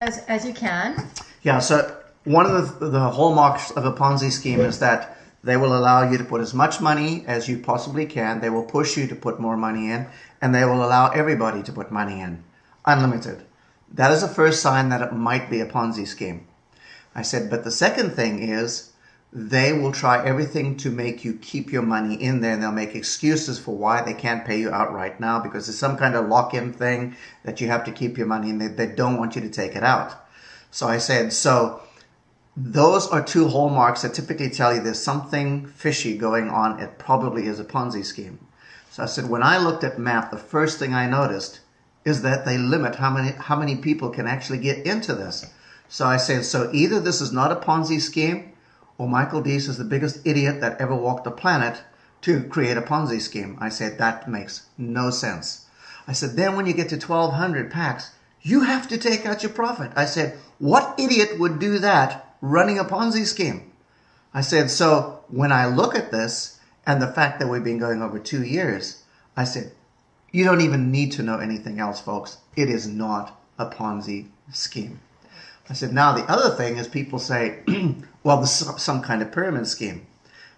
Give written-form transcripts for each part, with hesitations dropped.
as you can. Yeah, so one of the hallmarks of a Ponzi scheme is that they will allow you to put as much money as you possibly can. They will push you to put more money in, and they will allow everybody to put money in, unlimited. That is the first sign that it might be a Ponzi scheme. I said, but the second thing is they will try everything to make you keep your money in there, and they'll make excuses for why they can't pay you out right now because there's some kind of lock-in thing that you have to keep your money in. They don't want you to take it out. So I said, so those are two hallmarks that typically tell you there's something fishy going on. It probably is a Ponzi scheme. So I said, when I looked at MAP, the first thing I noticed is that they limit how many people can actually get into this. So I said, so either this is not a Ponzi scheme, or Michael Deese is the biggest idiot that ever walked the planet to create a Ponzi scheme. I said, that makes no sense. I said, then when you get to 1,200 packs, you have to take out your profit. I said, what idiot would do that running a Ponzi scheme? I said, so when I look at this and the fact that we've been going over 2 years, I said, you don't even need to know anything else, folks. It is not a Ponzi scheme. I said, now the other thing is people say, well, this is some kind of pyramid scheme.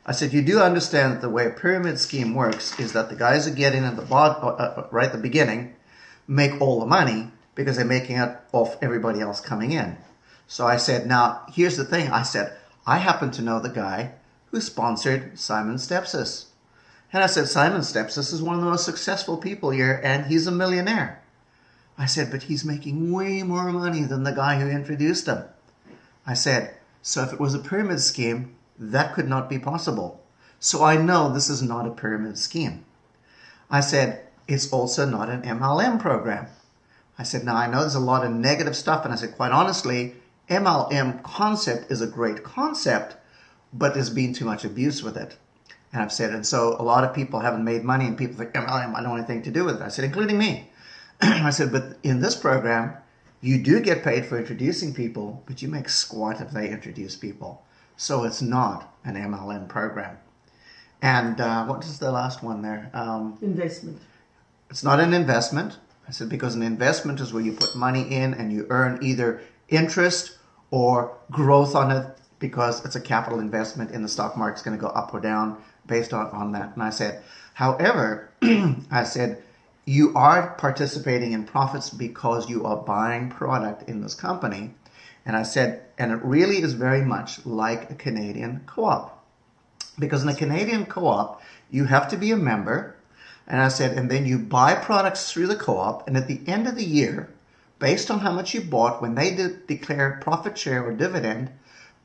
I said, you do understand that the way a pyramid scheme works is that the guys who get in at the bottom, right at the beginning, make all the money because they're making it off everybody else coming in. So I said, now, here's the thing. I said, I happen to know the guy who sponsored Simon Stepsis. And I said, Simon Stepsis is one of the most successful people here, and he's a millionaire. I said, but he's making way more money than the guy who introduced him. I said, so if it was a pyramid scheme, that could not be possible. So I know this is not a pyramid scheme. I said, it's also not an MLM program. I said, now I know there's a lot of negative stuff, and I said, quite honestly, MLM concept is a great concept, but there's been too much abuse with it. And I've said, and so a lot of people haven't made money, and people think, MLM, I don't want anything to do with it. I said, including me. I said, but in this program, you do get paid for introducing people, but you make squat if they introduce people. So it's not an MLM program. And what is the last one there? Investment. It's not an investment. I said, because an investment is where you put money in and you earn either interest or growth on it because it's a capital investment and the stock market's going to go up or down based on that. And I said, however, I said, you are participating in profits because you are buying product in this company. And I said, and it really is very much like a Canadian co-op. Because in a Canadian co-op, you have to be a member. And I said, and then you buy products through the co-op. And at the end of the year, based on how much you bought, when they declare profit share or dividend,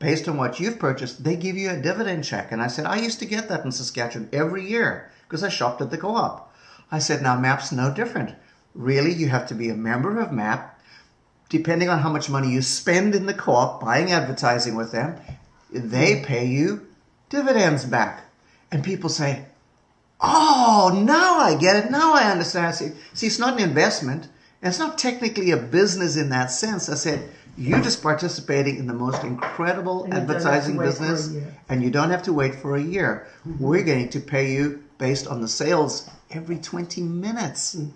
based on what you've purchased, they give you a dividend check. And I said, I used to get that in Saskatchewan every year because I shopped at the co-op. I said, now MAP's no different. Really, you have to be a member of MAP. Depending on how much money you spend in the co-op buying advertising with them, they pay you dividends back. And people say, oh, now I get it. Now I understand. See, it's not an investment. And it's not technically a business in that sense. I said, you're just participating in the most incredible advertising business, and you don't have to wait for a year. Mm-hmm. We're going to pay you based on the sales every 20 minutes. Mm-hmm.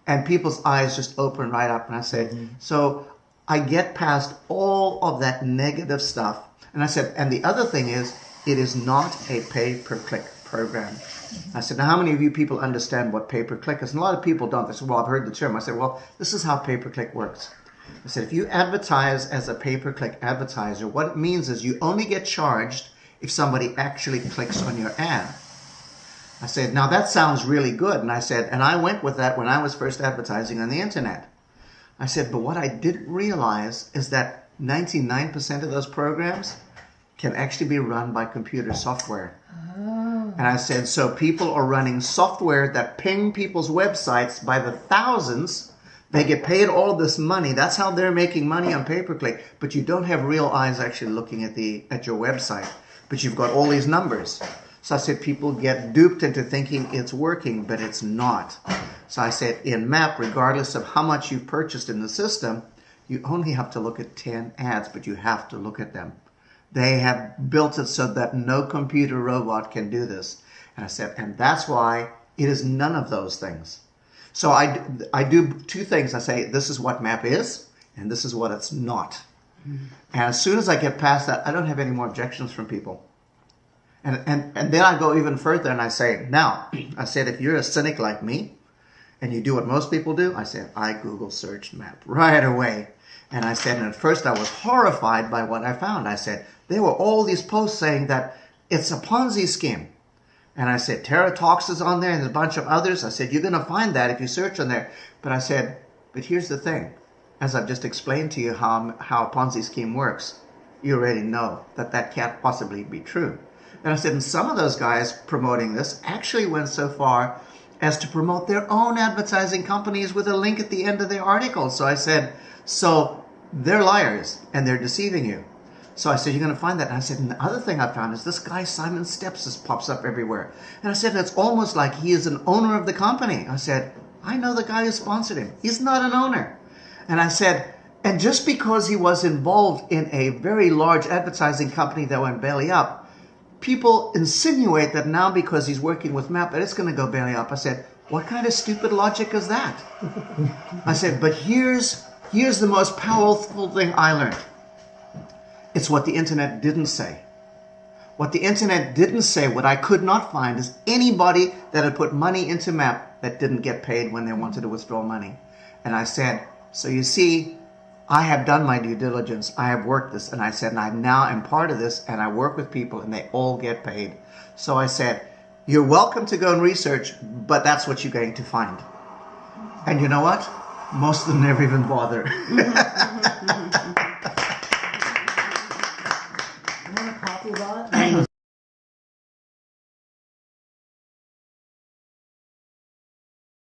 And people's eyes just open right up. And I said, so I get past all of that negative stuff. And I said, and the other thing is, it is not a pay-per-click program. I said, now how many of you people understand what pay-per-click is? And a lot of people don't. They said, well, I've heard the term. I said, well, this is how pay-per-click works. I said, if you advertise as a pay-per-click advertiser, what it means is you only get charged if somebody actually clicks on your ad. I said, now that sounds really good. And I said, and I went with that when I was first advertising on the internet. I said, but what I didn't realize is that 99% of those programs can actually be run by computer software. Oh. And I said, so people are running software that ping people's websites by the thousands. They get paid all this money. That's how they're making money on pay-per-click. But you don't have real eyes actually looking at your website. But you've got all these numbers. So I said, people get duped into thinking it's working, but it's not. So I said, in MAP, regardless of how much you've purchased in the system, you only have to look at 10 ads, but you have to look at them. They have built it so that no computer robot can do this. And I said, and that's why it is none of those things. So I do two things. I say, this is what MAP is. and this is what it's not. And as soon as I get past that, I don't have any more objections from people. And then I go even further and I say, now, I said, if you're a cynic like me and you do what most people do, I said, I Google searched map right away. And I said, and at first I was horrified by what I found. I said, there were all these posts saying that it's a Ponzi scheme. And I said, Terra Talks is on there and there's a bunch of others. I said, you're going to find that if you search on there. But I said, but here's the thing. As I've just explained to you how a Ponzi scheme works, you already know that that can't possibly be true. And I said, and some of those guys promoting this actually went so far as to promote their own advertising companies with a link at the end of their article. So I said, so they're liars and they're deceiving you. So I said, you're going to find that. And I said, and the other thing I found is this guy, Simon Steps, just pops up everywhere. And I said, it's almost like he is an owner of the company. I said, I know the guy who sponsored him. He's not an owner. And I said, and just because he was involved in a very large advertising company that went belly up, people insinuate that now because he's working with MAP that it's going to go belly up. I said, what kind of stupid logic is that? I said, but here's the most powerful thing I learned. It's what the internet didn't say. What the internet didn't say, what I could not find, is anybody that had put money into MAP that didn't get paid when they wanted to withdraw money. And I said, so you see, I have done my due diligence. I have worked this. And I said, and I now am part of this, and I work with people, and they all get paid. So I said, you're welcome to go and research, but that's what you're going to find. And you know what? Most of them never even bother.